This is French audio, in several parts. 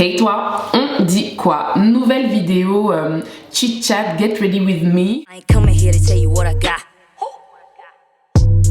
Hey toi, on dit quoi? Nouvelle vidéo, chit chat, get ready with me. I ain't coming here to tell you what I got.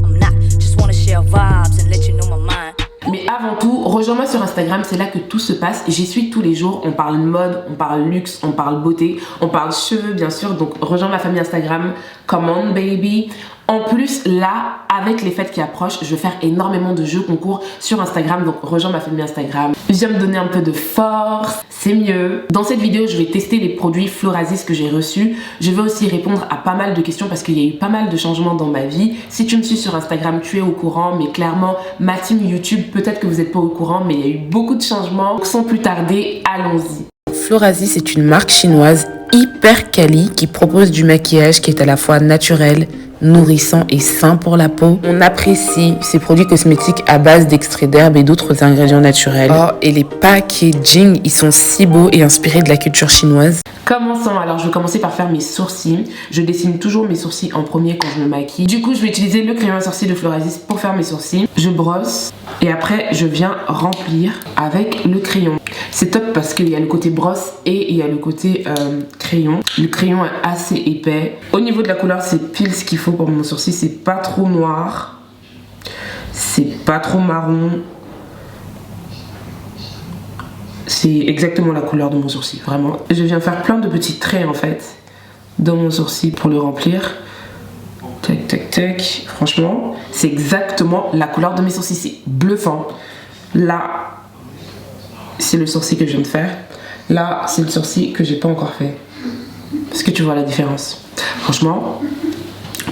I'm not, just wanna share vibes and let you know my mind. Mais avant tout, rejoins-moi sur Instagram, c'est là que tout se passe. J'y suis tous les jours, on parle mode, on parle luxe, on parle beauté, on parle cheveux bien sûr. Donc rejoins ma famille Instagram, come on baby. En plus, là, avec les fêtes qui approchent, je vais faire énormément de jeux concours sur Instagram. Donc rejoins ma famille Instagram. Viens me donner un peu de force, c'est mieux. Dans cette vidéo, je vais tester les produits Florasis que j'ai reçus. Je vais aussi répondre à pas mal de questions parce qu'il y a eu pas mal de changements dans ma vie. Si tu me suis sur Instagram, tu es au courant. Mais clairement, ma team YouTube, peut-être que vous n'êtes pas au courant, mais il y a eu beaucoup de changements. Donc sans plus tarder, allons-y. Florasis est une marque chinoise hyper quali qui propose du maquillage qui est à la fois naturel, nourrissant et sain pour la peau. On apprécie ces produits cosmétiques à base d'extraits d'herbe et d'autres ingrédients naturels. Oh, et les packaging, ils sont si beaux et inspirés de la culture chinoise. Commençons, alors je vais commencer par faire mes sourcils. Je dessine toujours mes sourcils en premier quand je me maquille. Du coup, je vais utiliser le crayon à sourcils de Florasis pour faire mes sourcils. Je brosse et après je viens remplir avec le crayon. C'est top parce qu'il y a le côté brosse et il y a le côté crayon. Le crayon est assez épais. Au niveau de la couleur, c'est pile ce qu'il faut pour mon sourcil. C'est pas trop noir, c'est pas trop marron. C'est exactement la couleur de mon sourcil, vraiment. Je viens faire plein de petits traits en fait dans mon sourcil pour le remplir. Tac, tac, tac. Franchement, c'est exactement la couleur de mes sourcils. C'est bluffant. Là, c'est le sourcil que je viens de faire. Là, c'est le sourcil que j'ai pas encore fait. Est-ce que tu vois la différence? Franchement,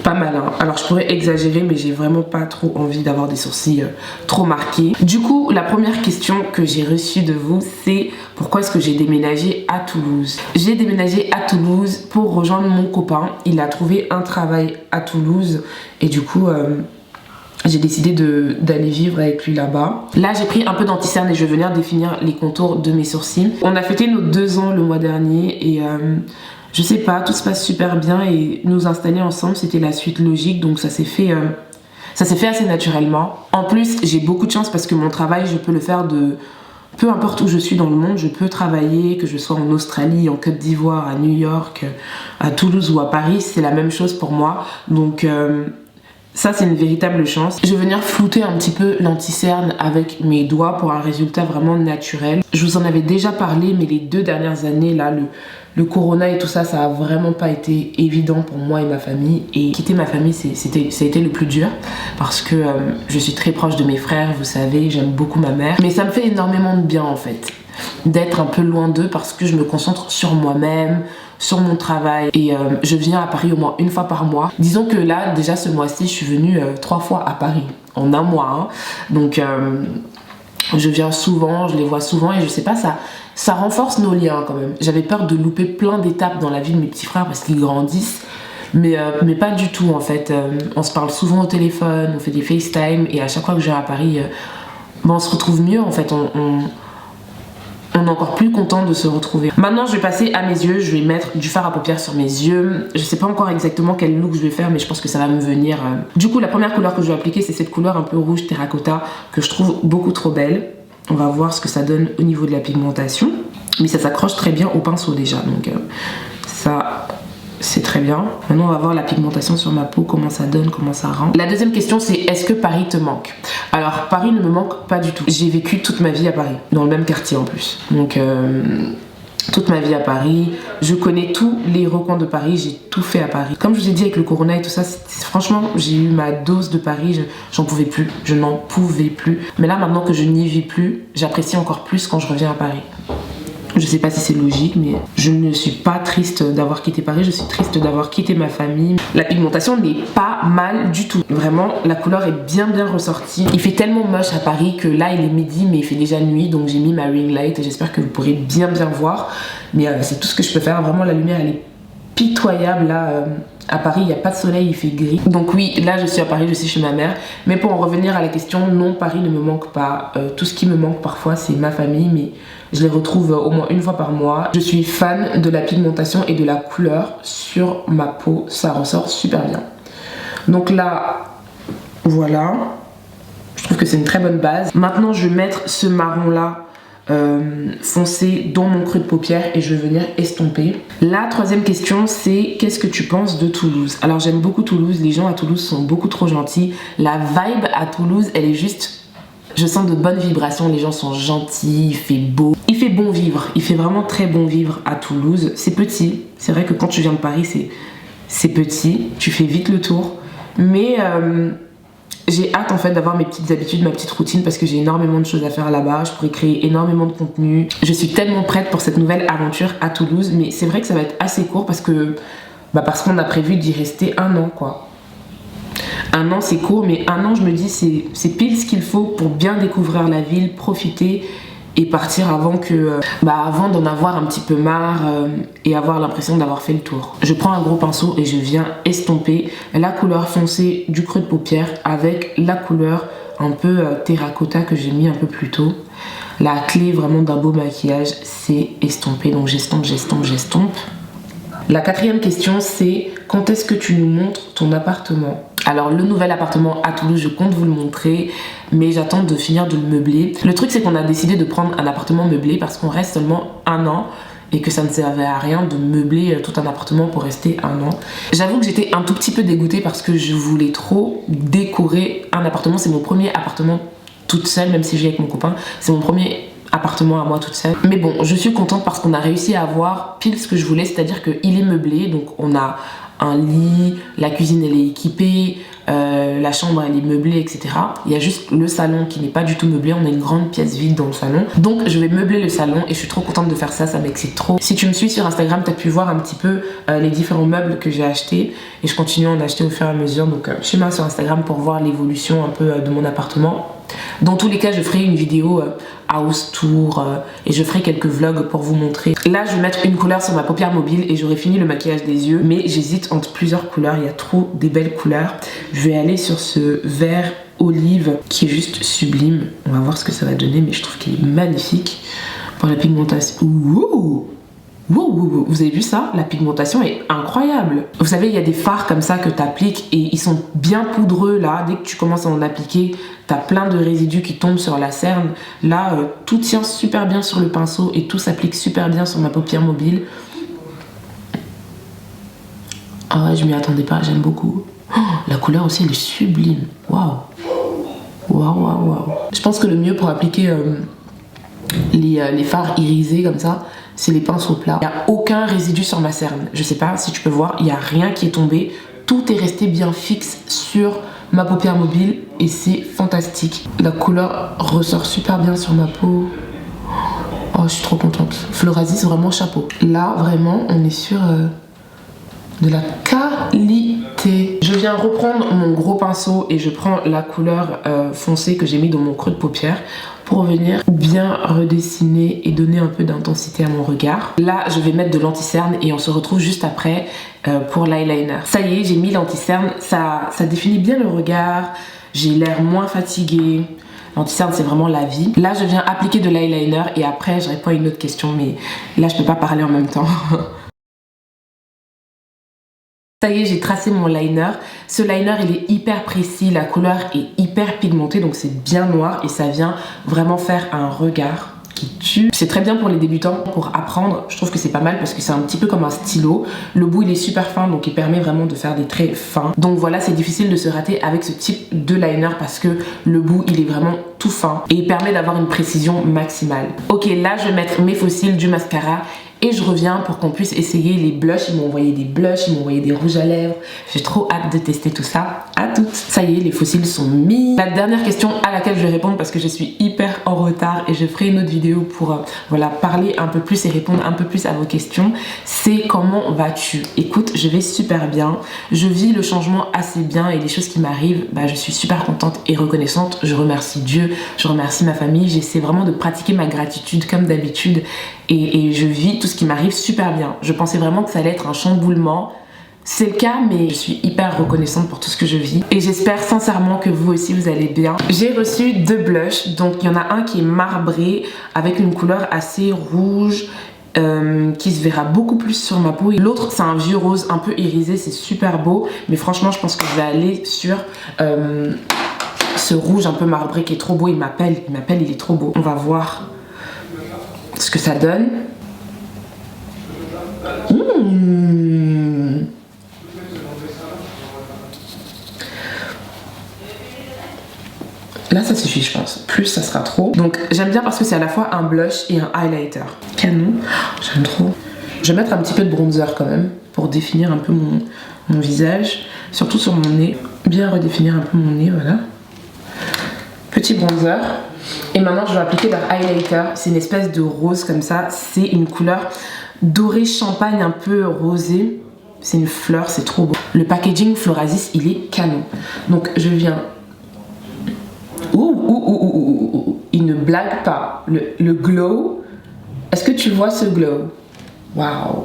pas mal, hein. Alors je pourrais exagérer, mais j'ai vraiment pas trop envie d'avoir des sourcils trop marqués. Du coup, la première question que j'ai reçue de vous, c'est pourquoi est-ce que j'ai déménagé à Toulouse? J'ai déménagé à Toulouse pour rejoindre mon copain. Il a trouvé un travail à Toulouse et du coup j'ai décidé d'aller vivre avec lui là-bas. Là, j'ai pris un peu d'anti-cerne et je vais venir définir les contours de mes sourcils. On a fêté nos 2 ans le mois dernier et je sais pas, tout se passe super bien et nous installer ensemble, c'était la suite logique, donc ça s'est fait assez naturellement. En plus, j'ai beaucoup de chance parce que mon travail, je peux le faire de peu importe où je suis dans le monde, je peux travailler, que je sois en Australie, en Côte d'Ivoire, à New York, à Toulouse ou à Paris, c'est la même chose pour moi. Donc ça, c'est une véritable chance. Je vais venir flouter un petit peu l'anti-cerne avec mes doigts pour un résultat vraiment naturel. Je vous en avais déjà parlé, mais les 2 dernières années, là, le corona et tout ça, ça a vraiment pas été évident pour moi et ma famille. Et quitter ma famille, ça a été le plus dur parce que je suis très proche de mes frères, vous savez, j'aime beaucoup ma mère. Mais ça me fait énormément de bien en fait, d'être un peu loin d'eux parce que je me concentre sur moi-même, sur mon travail et je viens à Paris au moins 1 fois par mois. Disons que là, déjà ce mois-ci, je suis venue 3 fois à Paris en 1 mois. Hein. Donc je viens souvent, je les vois souvent et je sais pas, ça renforce nos liens quand même. J'avais peur de louper plein d'étapes dans la vie de mes petits frères parce qu'ils grandissent. Mais pas du tout en fait. On se parle souvent au téléphone, on fait des FaceTime et à chaque fois que je viens à Paris, on se retrouve mieux en fait. On est encore plus content de se retrouver. Maintenant, je vais passer à mes yeux. Je vais mettre du fard à paupières sur mes yeux. Je sais pas encore exactement quel look je vais faire, mais je pense que ça va me venir. Du coup, la première couleur que je vais appliquer, c'est cette couleur un peu rouge terracotta que je trouve beaucoup trop belle. On va voir ce que ça donne au niveau de la pigmentation. Mais ça s'accroche très bien au pinceau déjà. Donc ça, c'est très bien. Maintenant, on va voir la pigmentation sur ma peau, comment ça donne, comment ça rend. La deuxième question, c'est est-ce que Paris te manque? Alors, Paris ne me manque pas du tout. J'ai vécu toute ma vie à Paris, dans le même quartier en plus. Donc, toute ma vie à Paris. Je connais tous les recoins de Paris, j'ai tout fait à Paris. Comme je vous ai dit avec le corona et tout ça, franchement, j'ai eu ma dose de Paris, j'en pouvais plus. Je n'en pouvais plus. Mais là, maintenant que je n'y vis plus, j'apprécie encore plus quand je reviens à Paris. Je sais pas si c'est logique, mais je ne suis pas triste d'avoir quitté Paris, je suis triste d'avoir quitté ma famille. La pigmentation n'est pas mal du tout. Vraiment, la couleur est bien ressortie. Il fait tellement moche à Paris que là, il est midi, mais il fait déjà nuit, donc j'ai mis ma ring light et j'espère que vous pourrez bien voir. Mais c'est tout ce que je peux faire. Vraiment, la lumière, elle est pitoyable là. À Paris, il n'y a pas de soleil, il fait gris. Donc oui, là je suis à Paris, je suis chez ma mère. Mais pour en revenir à la question, non, Paris ne me manque pas. Tout ce qui me manque parfois, c'est ma famille, mais je les retrouve au moins 1 fois par mois. Je suis fan de la pigmentation et de la couleur sur ma peau. Ça ressort super bien. Donc là, voilà. Je trouve que c'est une très bonne base. Maintenant, je vais mettre ce marron là foncé dans mon creux de paupière et je vais venir estomper. La troisième question, c'est qu'est-ce que tu penses de Toulouse? Alors j'aime beaucoup Toulouse, les gens à Toulouse sont beaucoup trop gentils. La vibe à Toulouse, elle est juste... Je sens de bonnes vibrations, les gens sont gentils, il fait beau. Il fait bon vivre, il fait vraiment très bon vivre à Toulouse. C'est petit, c'est vrai que quand tu viens de Paris, c'est petit, tu fais vite le tour. Mais j'ai hâte en fait d'avoir mes petites habitudes, ma petite routine parce que j'ai énormément de choses à faire là-bas. Je pourrais créer énormément de contenu. Je suis tellement prête pour cette nouvelle aventure à Toulouse. Mais c'est vrai que ça va être assez court parce qu'on a prévu d'y rester 1 an quoi. 1 an c'est court, mais 1 an je me dis c'est pile ce qu'il faut pour bien découvrir la ville, profiter et partir avant d'en avoir un petit peu marre et avoir l'impression d'avoir fait le tour. Je prends un gros pinceau et je viens estomper la couleur foncée du creux de paupière avec la couleur un peu terracotta que j'ai mis un peu plus tôt. La clé vraiment d'un beau maquillage, c'est estomper, donc j'estompe. La 4e question, c'est quand est-ce que tu nous montres ton appartement? Alors le nouvel appartement à Toulouse, je compte vous le montrer, mais j'attends de finir de le meubler. Le truc c'est qu'on a décidé de prendre un appartement meublé parce qu'on reste seulement 1 an et que ça ne servait à rien de meubler tout un appartement pour rester 1 an. J'avoue que j'étais un tout petit peu dégoûtée parce que je voulais trop décorer un appartement. C'est mon premier appartement toute seule, même si je vis avec mon copain. C'est mon premier appartement à moi toute seule. Mais bon, je suis contente parce qu'on a réussi à avoir pile ce que je voulais, c'est-à-dire qu'il est meublé, donc on a un lit, la cuisine elle est équipée, la chambre elle est meublée, etc. Il y a juste le salon qui n'est pas du tout meublé, on a une grande pièce vide dans le salon. Donc je vais meubler le salon et je suis trop contente de faire ça, ça m'excite trop. Si tu me suis sur Instagram, tu as pu voir un petit peu les différents meubles que j'ai achetés et je continue à en acheter au fur et à mesure. Donc suis-moi sur Instagram pour voir l'évolution un peu de mon appartement. Dans tous les cas, je ferai une vidéo house tour et je ferai quelques vlogs pour vous montrer. Là, je vais mettre une couleur sur ma paupière mobile et j'aurai fini le maquillage des yeux. Mais j'hésite entre plusieurs couleurs, il y a trop des belles couleurs. Je vais aller sur ce vert olive qui est juste sublime. On va voir ce que ça va donner, mais je trouve qu'il est magnifique. Pour la pigmentation... Ouh! Wow, vous avez vu ça? La pigmentation est incroyable. Vous savez, il y a des fards comme ça que tu appliques et ils sont bien poudreux là. Dès que tu commences à en appliquer, tu as plein de résidus qui tombent sur la cerne. Là, tout tient super bien sur le pinceau et tout s'applique super bien sur ma paupière mobile. Ah ouais, je m'y attendais pas, j'aime beaucoup. Oh, la couleur aussi, elle est sublime. Waouh. Je pense que le mieux pour appliquer les fards irisés comme ça, c'est les pinceaux plats. Il n'y a aucun résidu sur ma cerne. Je sais pas si tu peux voir, il n'y a rien qui est tombé. Tout est resté bien fixe sur ma paupière mobile et c'est fantastique. La couleur ressort super bien sur ma peau. Oh, je suis trop contente. Florasis, vraiment chapeau. Là, vraiment, on est sur de la qualité. Je viens reprendre mon gros pinceau et je prends la couleur foncée que j'ai mis dans mon creux de paupière pour venir bien redessiner et donner un peu d'intensité à mon regard. Là, je vais mettre de l'anti-cerne et on se retrouve juste après pour l'eyeliner. Ça y est, j'ai mis l'anti-cerne, ça définit bien le regard, j'ai l'air moins fatiguée. L'anti-cerne, c'est vraiment la vie. Là, je viens appliquer de l'eyeliner et après, je réponds à une autre question, mais là, je peux pas parler en même temps. Ça y est, j'ai tracé mon liner. Ce liner, il est hyper précis, la couleur est hyper pigmentée, donc c'est bien noir et ça vient vraiment faire un regard qui tue. C'est très bien pour les débutants, pour apprendre. Je trouve que c'est pas mal parce que c'est un petit peu comme un stylo. Le bout, il est super fin, donc il permet vraiment de faire des traits fins. Donc voilà, c'est difficile de se rater avec ce type de liner parce que le bout, il est vraiment tout fin et il permet d'avoir une précision maximale. Ok, là, je vais mettre mes fossiles, du mascara. Et je reviens pour qu'on puisse essayer les blushs. Ils m'ont envoyé des blushs, ils m'ont envoyé des rouges à lèvres. J'ai trop hâte de tester tout ça. À toutes. Ça y est, les fossiles sont mis. La dernière question à laquelle je vais répondre parce que je suis hyper en retard et je ferai une autre vidéo pour voilà, parler un peu plus et répondre un peu plus à vos questions. C'est comment vas-tu? Écoute, je vais super bien. Je vis le changement assez bien et les choses qui m'arrivent, bah, je suis super contente et reconnaissante. Je remercie Dieu, je remercie ma famille. J'essaie vraiment de pratiquer ma gratitude comme d'habitude. Et je vis tout ce qui m'arrive super bien. Je pensais vraiment que ça allait être un chamboulement. C'est le cas, mais je suis hyper reconnaissante pour tout ce que je vis. Et j'espère sincèrement que vous aussi vous allez bien. J'ai reçu 2 blushs. Donc il y en a un qui est marbré avec une couleur assez rouge. Qui se verra beaucoup plus sur ma peau. L'autre c'est un vieux rose un peu irisé, c'est super beau. Mais franchement je pense que je vais aller sur ce rouge un peu marbré qui est trop beau. Il m'appelle, il est trop beau. On va voir ce que ça donne. Là, ça suffit, je pense. Plus, ça sera trop. Donc, j'aime bien parce que c'est à la fois un blush et un highlighter. Canon. J'aime trop. Je vais mettre un petit peu de bronzer quand même pour définir un peu mon visage. Surtout sur mon nez. Bien redéfinir un peu mon nez, voilà. Petit bronzer. Et maintenant, je vais appliquer leur highlighter. C'est une espèce de rose comme ça. C'est une couleur dorée champagne un peu rosée. C'est une fleur, c'est trop beau. Le packaging Florasis, il est canon. Donc, je viens... Il ne blague pas. Le glow. Est-ce que tu vois ce glow? Waouh.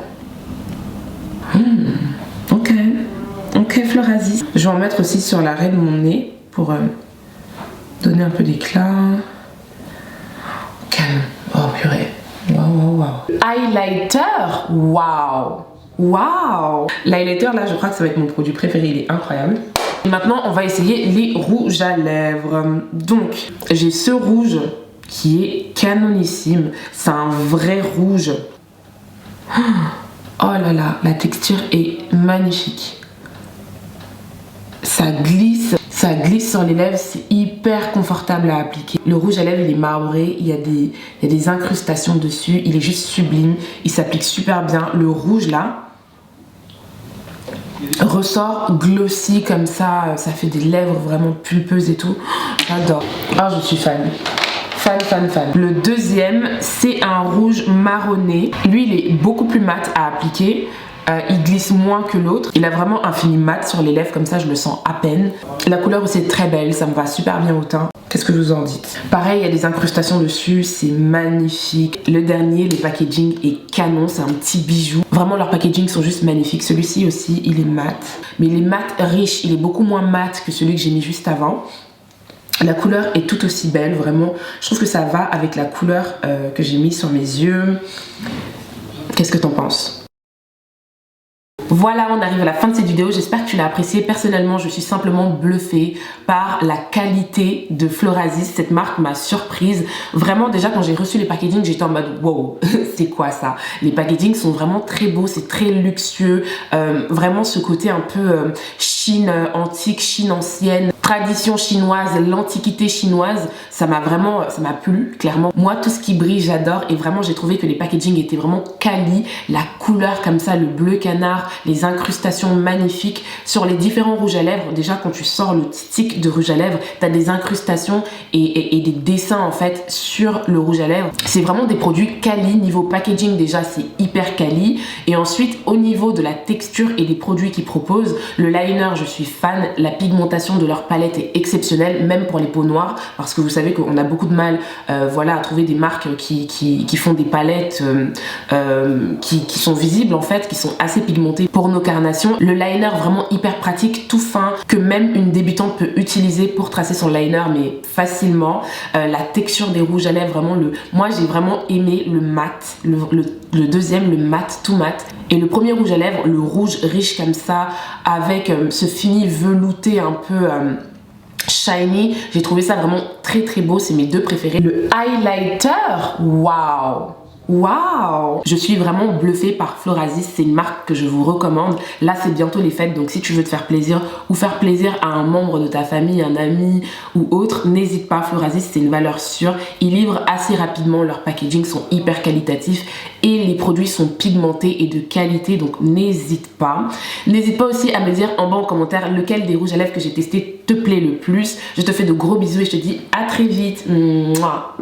Ok. Ok, Florasis. Je vais en mettre aussi sur l'arrêt de mon nez pour donner un peu d'éclat. Calme. Oh purée. Waouh. Highlighter. Waouh. Waouh. L'highlighter là, je crois que ça va être mon produit préféré. Il est incroyable. Et maintenant, on va essayer les rouges à lèvres. Donc, j'ai ce rouge qui est canonissime. C'est un vrai rouge. Oh là là, la texture est magnifique. Ça glisse sur les lèvres, c'est hyper confortable à appliquer. Le rouge à lèvres, il est marbré, il y a des incrustations dessus, il est juste sublime, il s'applique super bien. Le rouge là ressort glossy comme ça fait des lèvres vraiment pulpeuses et tout. J'adore. Oh, je suis fan. Fan. Le deuxième, c'est un rouge marronné. Lui, il est beaucoup plus mat à appliquer. Il glisse moins que l'autre. Il a vraiment un fini mat sur les lèvres, comme ça je le sens à peine. La couleur aussi est très belle, ça me va super bien au teint. Qu'est-ce que vous en dites? Pareil, il y a des incrustations dessus, c'est magnifique. Le dernier, le packaging est canon, c'est un petit bijou. Vraiment, leurs packaging sont juste magnifiques. Celui-ci aussi, il est mat. Mais il est mat riche, il est beaucoup moins mat que celui que j'ai mis juste avant. La couleur est tout aussi belle, vraiment. Je trouve que ça va avec la couleur que j'ai mis sur mes yeux. Qu'est-ce que t'en penses? Voilà, on arrive à la fin de cette vidéo, j'espère que tu l'as appréciée. Personnellement, je suis simplement bluffée par la qualité de Florasis. Cette marque m'a surprise. Vraiment, déjà quand j'ai reçu les packaging, j'étais en mode wow, c'est quoi ça? Les packaging sont vraiment très beaux, c'est très luxueux. Vraiment ce côté un peu Chine antique, Chine ancienne, tradition chinoise, l'antiquité chinoise, ça m'a plu, clairement. Moi, tout ce qui brille, j'adore. Et vraiment, j'ai trouvé que les packaging étaient vraiment quali. La couleur comme ça, le bleu canard, les incrustations magnifiques sur les différents rouges à lèvres. Déjà, quand tu sors le stick de rouge à lèvres, tu as des incrustations et des dessins en fait sur le rouge à lèvres. C'est vraiment des produits quali. Niveau packaging, déjà, c'est hyper quali. Et ensuite, au niveau de la texture et des produits qu'ils proposent, le liner, je suis fan. La pigmentation de leur palette est exceptionnelle, même pour les peaux noires, parce que vous savez qu'on a beaucoup de mal voilà, à trouver des marques qui font des palettes qui sont visibles en fait, qui sont assez pigmentées pour nos carnations. Le liner vraiment hyper pratique, tout fin, que même une débutante peut utiliser pour tracer son liner mais facilement. La texture des rouges à lèvres, vraiment moi j'ai vraiment aimé le mat, le deuxième, le mat, tout mat. Et le premier rouge à lèvres, le rouge riche comme ça, avec ce fini velouté un peu shiny, j'ai trouvé ça vraiment très très beau, c'est mes deux préférés. Le highlighter, waouh! Waouh! Je suis vraiment bluffée par Florasis, c'est une marque que je vous recommande. Là c'est bientôt les fêtes, donc si tu veux te faire plaisir ou faire plaisir à un membre de ta famille, un ami ou autre, n'hésite pas, Florasis c'est une valeur sûre. Ils livrent assez rapidement, leurs packaging sont hyper qualitatifs et les produits sont pigmentés et de qualité, donc n'hésite pas. N'hésite pas aussi à me dire en bas en commentaire lequel des rouges à lèvres que j'ai testé te plaît le plus. Je te fais de gros bisous et je te dis à très vite. Mouah.